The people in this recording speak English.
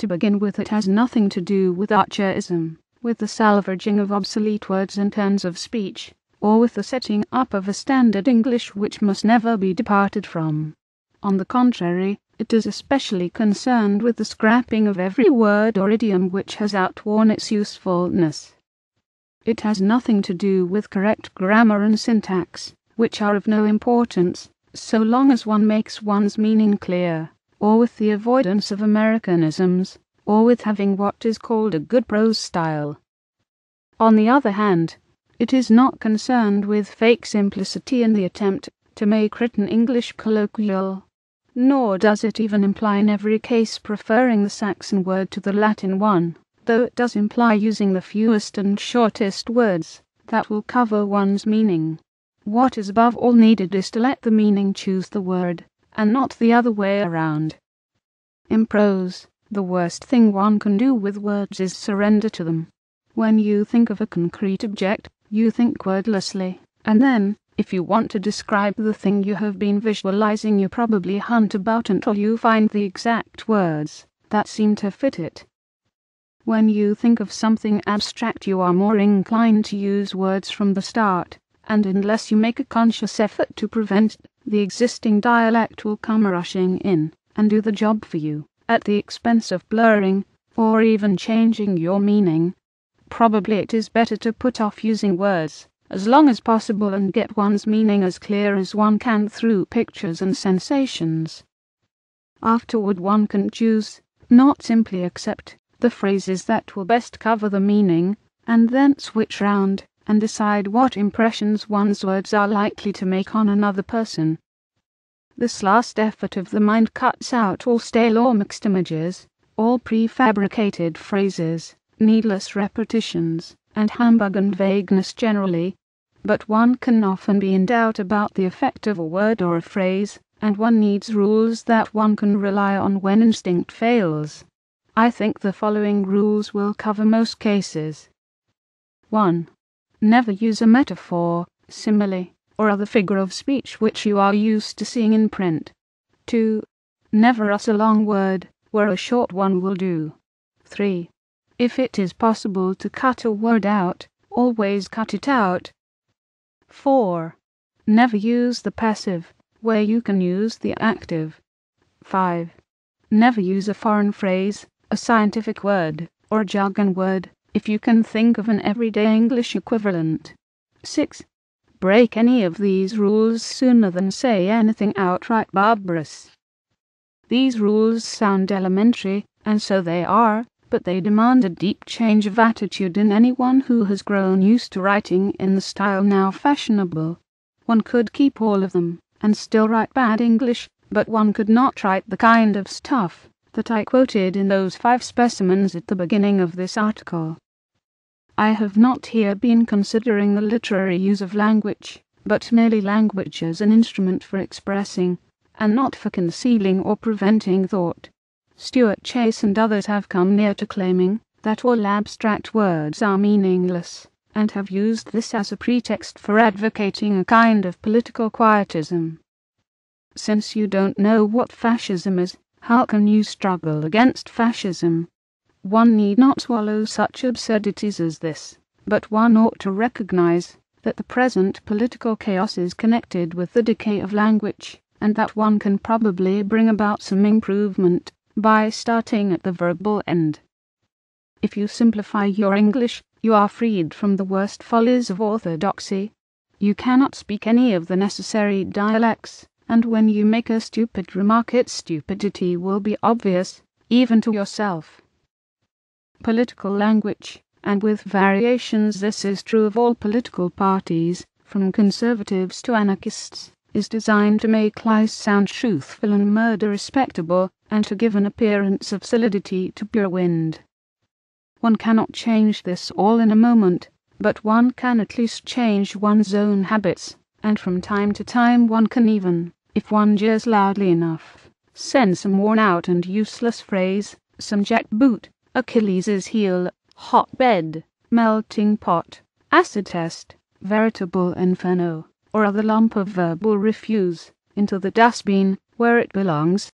To begin with, it has nothing to do with archaism, with the salvaging of obsolete words and turns of speech, or with the setting up of a standard English which must never be departed from. On the contrary, it is especially concerned with the scrapping of every word or idiom which has outworn its usefulness. It has nothing to do with correct grammar and syntax, which are of no importance, so long as one makes one's meaning clear, or with the avoidance of Americanisms, or with having what is called a good prose style. On the other hand, it is not concerned with fake simplicity in the attempt to make written English colloquial, nor does it even imply in every case preferring the Saxon word to the Latin one, though it does imply using the fewest and shortest words that will cover one's meaning. What is above all needed is to let the meaning choose the word, and not the other way around. In prose, the worst thing one can do with words is surrender to them. When you think of a concrete object, you think wordlessly, and then, if you want to describe the thing you have been visualizing, you probably hunt about until you find the exact words that seem to fit it. When you think of something abstract, you are more inclined to use words from the start, and unless you make a conscious effort to prevent it, the existing dialect will come rushing in and do the job for you, at the expense of blurring, or even changing your meaning. Probably it is better to put off using words as long as possible and get one's meaning as clear as one can through pictures and sensations. Afterward one can choose, not simply accept, the phrases that will best cover the meaning, and then switch round and decide what impressions one's words are likely to make on another person. This last effort of the mind cuts out all stale or mixed images, all prefabricated phrases, needless repetitions, and humbug and vagueness generally, but one can often be in doubt about the effect of a word or a phrase, and one needs rules that one can rely on when instinct fails. I think the following rules will cover most cases. 1. Never use a metaphor, simile, or other figure of speech which you are used to seeing in print. 2. Never utter a long word where a short one will do. 3. If it is possible to cut a word out, always cut it out. 4. Never use the passive where you can use the active. 5. Never use a foreign phrase, a scientific word, or a jargon word, if you can think of an everyday English equivalent. 6. Break any of these rules sooner than say anything outright barbarous. These rules sound elementary, and so they are, but they demand a deep change of attitude in anyone who has grown used to writing in the style now fashionable. One could keep all of them, and still write bad English, but one could not write the kind of stuff that I quoted in those 5 specimens at the beginning of this article. I have not here been considering the literary use of language, but merely language as an instrument for expressing, and not for concealing or preventing thought. Stuart Chase and others have come near to claiming that all abstract words are meaningless, and have used this as a pretext for advocating a kind of political quietism. Since you don't know what fascism is, how can you struggle against fascism? One need not swallow such absurdities as this, but one ought to recognize that the present political chaos is connected with the decay of language, and that one can probably bring about some improvement by starting at the verbal end. If you simplify your English, you are freed from the worst follies of orthodoxy. You cannot speak any of the necessary dialects, and when you make a stupid remark, its stupidity will be obvious, even to yourself. Political language, and with variations this is true of all political parties, from conservatives to anarchists, is designed to make lies sound truthful and murder respectable, and to give an appearance of solidity to pure wind. One cannot change this all in a moment, but one can at least change one's own habits, and from time to time one can even, if one jeers loudly enough, send some worn-out and useless phrase, some jackboot, Achilles' heel, hotbed, melting pot, acid test, veritable inferno, or other lump of verbal refuse, into the dustbin where it belongs.